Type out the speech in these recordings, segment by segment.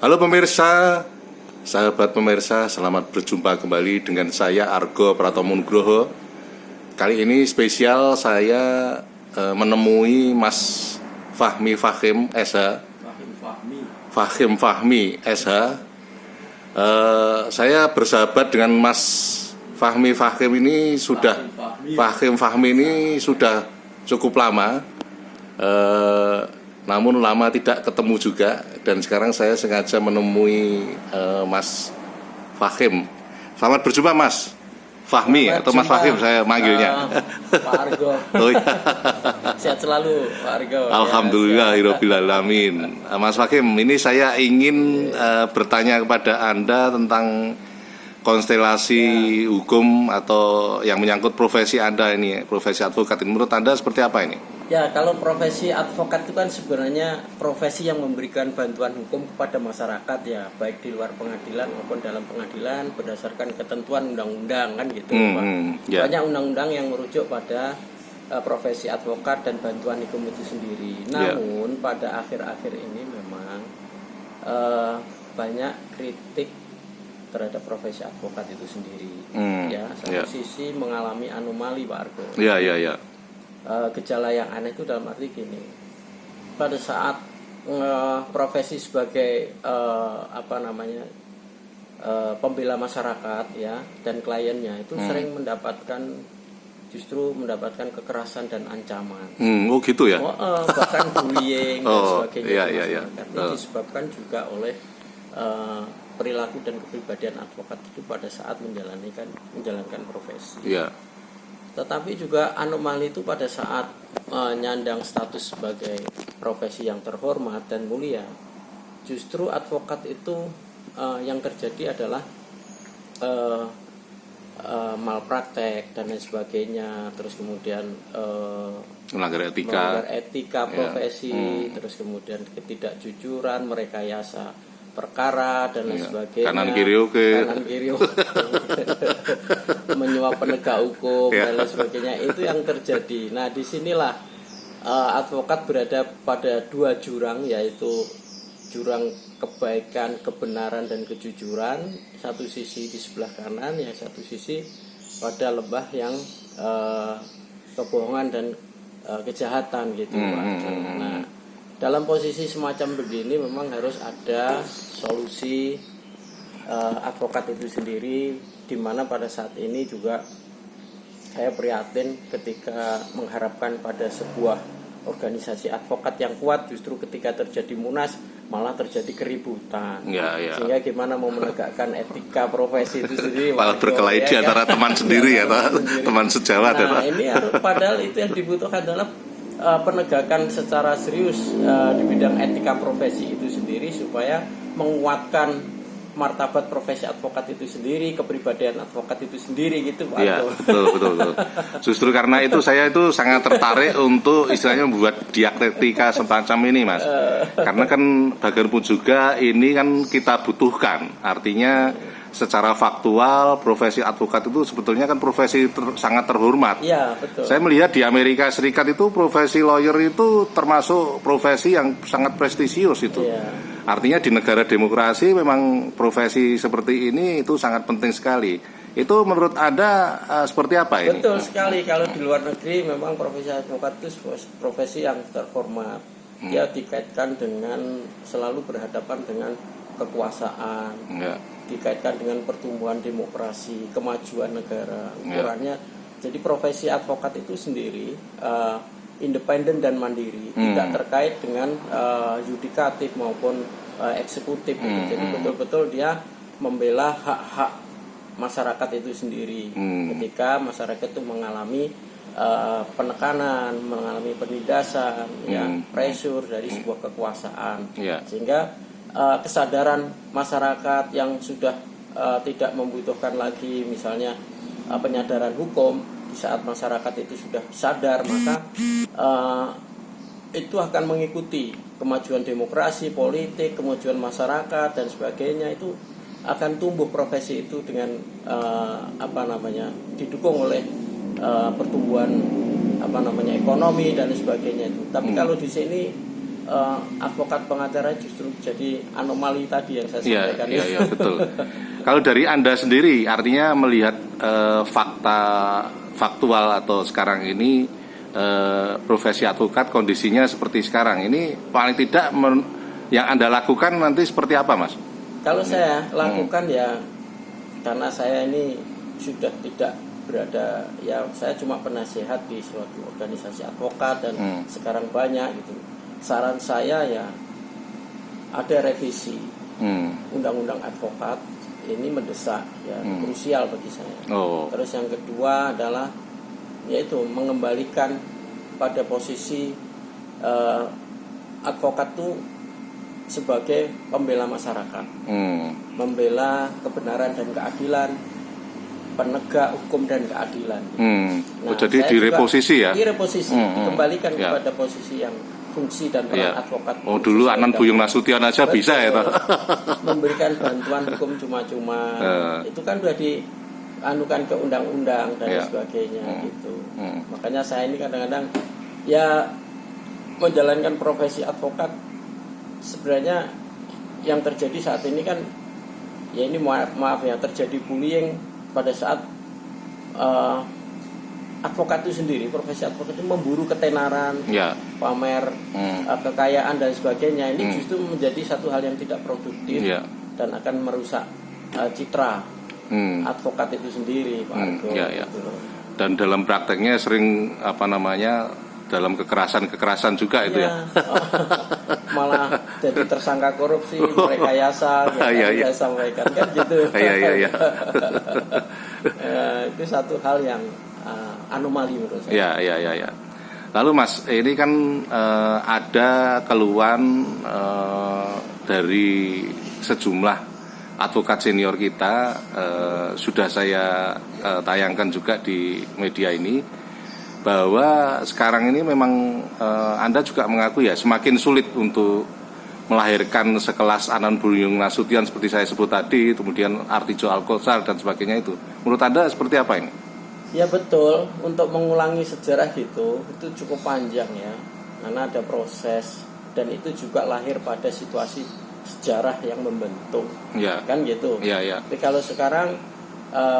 Halo pemirsa, sahabat pemirsa, selamat berjumpa kembali dengan saya Argo Pratomo Nugroho. Kali ini spesial saya menemui Mas Fahmi Fahim SH. Fahim Fahmi SH. Saya bersahabat dengan Mas Fahmi Fahim ini sudah Fahim Fahmi ini sudah cukup lama. Namun lama tidak ketemu juga, dan sekarang saya sengaja menemui Mas Fahim. Selamat berjumpa Mas Fahmi atau Mas Fahim saya manggilnya. Pak Argo. Oh, iya. Sehat selalu Pak Argo. Alhamdulillahirabbil alamin. Mas Fahim, ini saya ingin bertanya kepada Anda tentang konstelasi hukum atau yang menyangkut profesi Anda ini, profesi advokat ini. Menurut Anda seperti apa ini? Ya, kalau profesi advokat itu kan sebenarnya profesi yang memberikan bantuan hukum kepada masyarakat, ya, baik di luar pengadilan maupun dalam pengadilan berdasarkan ketentuan undang-undang kan gitu, Pak. Yeah. Banyak undang-undang yang merujuk pada profesi advokat dan bantuan hukum itu sendiri. Namun pada akhir-akhir ini memang banyak kritik terhadap profesi advokat itu sendiri. Ya, satu sisi mengalami anomali, Pak Argo. Iya. Gejala yang aneh itu dalam arti gini, pada saat profesi sebagai pembela masyarakat, ya, dan kliennya itu sering justru mendapatkan kekerasan dan ancaman. Oh gitu ya? Bahkan bullying dan sebagainya. Iya. Ini disebabkan juga oleh perilaku dan kepribadian advokat itu pada saat menjalankan profesi. Iya. Tetapi juga anomali itu pada saat menyandang status sebagai profesi yang terhormat dan mulia, justru advokat itu yang terjadi adalah malpraktek dan lain sebagainya, terus kemudian melanggar etika profesi, terus kemudian ketidakjujuran, merekayasa perkara dan lain sebagainya, kanan kiri oke. Menyuap penegak hukum dan lain sebagainya, itu yang terjadi. Nah, disinilah advokat berada pada dua jurang, yaitu jurang kebaikan, kebenaran dan kejujuran, satu sisi di sebelah kanan, yang satu sisi pada lembah yang kebohongan dan kejahatan gitu. Nah, dalam posisi semacam begini memang harus ada solusi advokat itu sendiri, di mana pada saat ini juga saya prihatin ketika mengharapkan pada sebuah organisasi advokat yang kuat, justru ketika terjadi munas malah terjadi keributan. Ya. Sehingga gimana mau menegakkan etika profesi itu sendiri malah berkelahi di antara teman sendiri ya, teman sejawat. Nah, ini padahal itu yang dibutuhkan adalah penegakan secara serius di bidang etika profesi itu sendiri, supaya menguatkan martabat profesi advokat itu sendiri, kepribadian advokat itu sendiri gitu, Pak. Iya, betul. Justru karena itu saya itu sangat tertarik untuk istilahnya membuat dialektika semacam ini, Mas. Karena kan bagaimanapun juga ini kan kita butuhkan. Artinya secara faktual profesi advokat itu sebetulnya kan profesi sangat terhormat. Iya, betul. Saya melihat di Amerika Serikat itu profesi lawyer itu termasuk profesi yang sangat prestisius itu. Iya. Artinya di negara demokrasi memang profesi seperti ini itu sangat penting sekali. Itu menurut Anda seperti apa ini? Betul sekali. Kalau di luar negeri memang profesi advokat itu profesi yang terhormat. Dia dikaitkan dengan selalu berhadapan dengan kekuasaan. Dikaitkan dengan pertumbuhan demokrasi, kemajuan negara. Ukurannya, jadi profesi advokat itu sendiri independen dan mandiri, tidak terkait dengan yudikatif maupun eksekutif. Jadi betul-betul dia membela hak-hak masyarakat itu sendiri. Ketika masyarakat itu mengalami penekanan, mengalami penindasan, pressure dari sebuah kekuasaan, sehingga kesadaran masyarakat yang sudah tidak membutuhkan lagi misalnya penyadaran hukum, di saat masyarakat itu sudah sadar, maka itu akan mengikuti kemajuan demokrasi, politik, kemajuan masyarakat dan sebagainya. Itu akan tumbuh profesi itu dengan didukung oleh pertumbuhan ekonomi dan sebagainya itu. Tapi kalau di sini advokat pengacara justru jadi anomali tadi yang saya sampaikan. Iya, betul. Kalau dari Anda sendiri, artinya melihat faktual atau sekarang ini profesi advokat kondisinya seperti sekarang ini, paling tidak yang Anda lakukan nanti seperti apa, Mas? Kalau saya lakukan ya, karena saya ini sudah tidak berada, ya saya cuma penasehat di suatu organisasi advokat dan sekarang banyak gitu. Saran saya ya ada revisi undang-undang advokat, ini mendesak ya, krusial bagi saya. Terus yang kedua adalah yaitu mengembalikan pada posisi advokat itu sebagai pembela masyarakat, membela kebenaran dan keadilan, penegak hukum dan keadilan. Jadi direposisi ya? Direposisi, dikembalikan kepada posisi yang fungsi dan peran advokat. Dulu Anan Buyung Nasution aja betul, bisa ya? Memberikan bantuan hukum cuma-cuma. Itu kan sudah dianukan ke undang-undang dan sebagainya gitu. Makanya saya ini kadang-kadang ya menjalankan profesi advokat. Sebenarnya yang terjadi saat ini kan ya ini maaf ya, terjadi bullying pada saat advokat itu sendiri, profesi advokat itu memburu ketenaran, pamer kekayaan dan sebagainya. Ini justru menjadi satu hal yang tidak produktif dan akan merusak citra advokat itu sendiri, Pak Argo. Gitu. Dan dalam prakteknya sering dalam kekerasan juga itu ya. Malah jadi tersangka korupsi, rekayasa, saya sampaikan kan gitu. Itu satu hal yang anomali menurut saya. Ya. Lalu Mas, ini kan ada keluhan dari sejumlah advokat senior kita, sudah saya tayangkan juga di media ini, bahwa sekarang ini memang Anda juga mengaku ya semakin sulit untuk melahirkan sekelas Anan Buyung Nasution seperti saya sebut tadi, kemudian Artijo Alkosar dan sebagainya itu. Menurut Anda seperti apa ini? Ya betul, untuk mengulangi sejarah itu cukup panjang ya, karena ada proses dan itu juga lahir pada situasi sejarah yang membentuk, kan gitu. Tapi kalau sekarang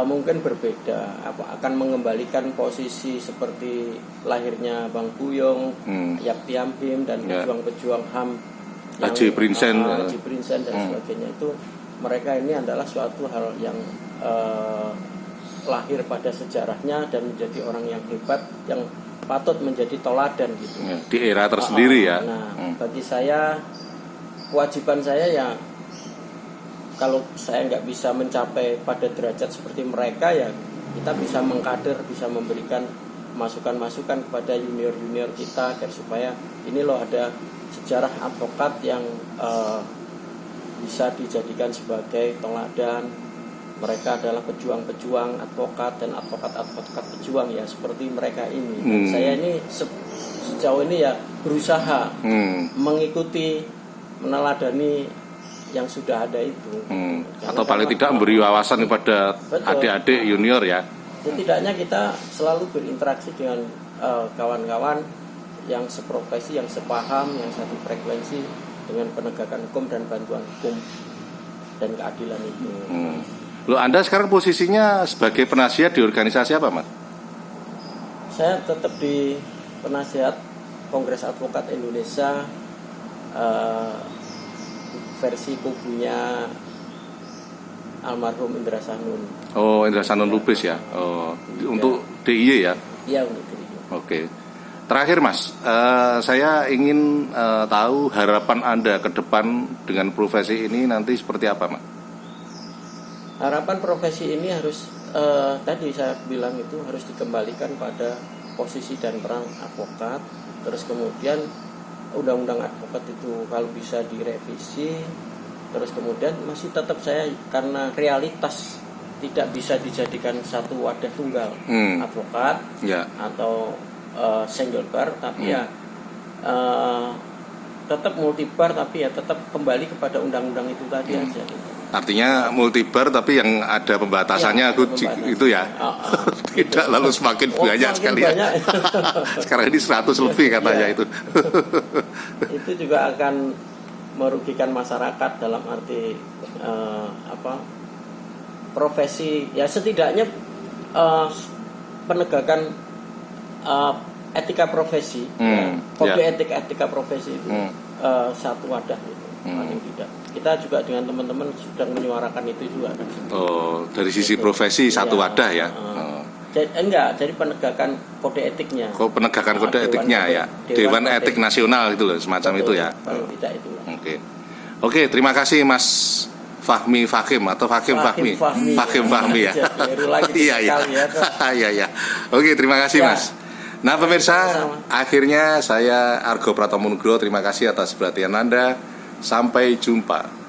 mungkin berbeda, akan mengembalikan posisi seperti lahirnya Bang Buyung, Yakti Amhim dan pejuang-pejuang HAM Haji Prinsen dan sebagainya. Itu mereka ini adalah suatu hal yang lahir pada sejarahnya dan menjadi orang yang hebat, yang patut menjadi toladan gitu. Di era tersendiri ya. Bagi saya kewajiban saya ya, kalau saya nggak bisa mencapai pada derajat seperti mereka ya, kita bisa mengkader, bisa memberikan masukan-masukan kepada junior-junior kita agar supaya ini loh ada sejarah advokat yang bisa dijadikan sebagai teladan. Mereka adalah pejuang-pejuang advokat dan advokat-advokat pejuang ya seperti mereka ini. Dan saya ini sejauh ini ya berusaha mengikuti, meneladani yang sudah ada itu. Atau paling tidak memberi wawasan kepada adik-adik junior ya. Setidaknya kita selalu berinteraksi dengan kawan-kawan yang seprofesi, yang sepaham, yang satu frekuensi dengan penegakan hukum dan bantuan hukum dan keadilan itu. Loh, Anda sekarang posisinya sebagai penasihat di organisasi apa, Mas? Saya tetap di penasihat Kongres Advokat Indonesia, versi kubunya almarhum Indra Sanun. Indra Sanun Lubis ya. Untuk DIY ya? Iya, untuk DIY. Oke. Terakhir Mas, saya ingin tahu harapan Anda ke depan dengan profesi ini nanti seperti apa, Mas? Harapan profesi ini harus tadi saya bilang itu harus dikembalikan pada posisi dan peran advokat. Terus kemudian undang-undang advokat itu kalau bisa direvisi. Terus kemudian masih tetap saya, karena realitas tidak bisa dijadikan satu wadah tunggal advokat atau single bar, tapi ya tetap multibar tapi ya tetap kembali kepada undang-undang itu tadi aja gitu. Artinya multibar tapi yang ada pembatasannya itu ya. Tidak lalu semakin banyak sekali ya. Sekarang ini 100 lebih katanya itu. Itu juga akan merugikan masyarakat dalam arti profesi ya, setidaknya penegakan etika profesi, kode etika profesi itu satu wadah itu paling tidak. Kita juga dengan teman-teman sedang menyuarakan itu juga kan. Oh, dari sisi profesi satu wadah ya. Jadi penegakan kode etiknya. Penegakan kode etiknya ya. Dewan Etik Nasional itu loh, semacam itu ya. Paling tidak itu. Oke, terima kasih Mas Fahmi Fakim atau Fakim Fahmi. Fakim Fahmi ya. Iya. Oke, terima kasih Mas. Nah pemirsa, akhirnya saya Argo Pratomo Nugroho, terima kasih atas perhatian Anda. Sampai jumpa.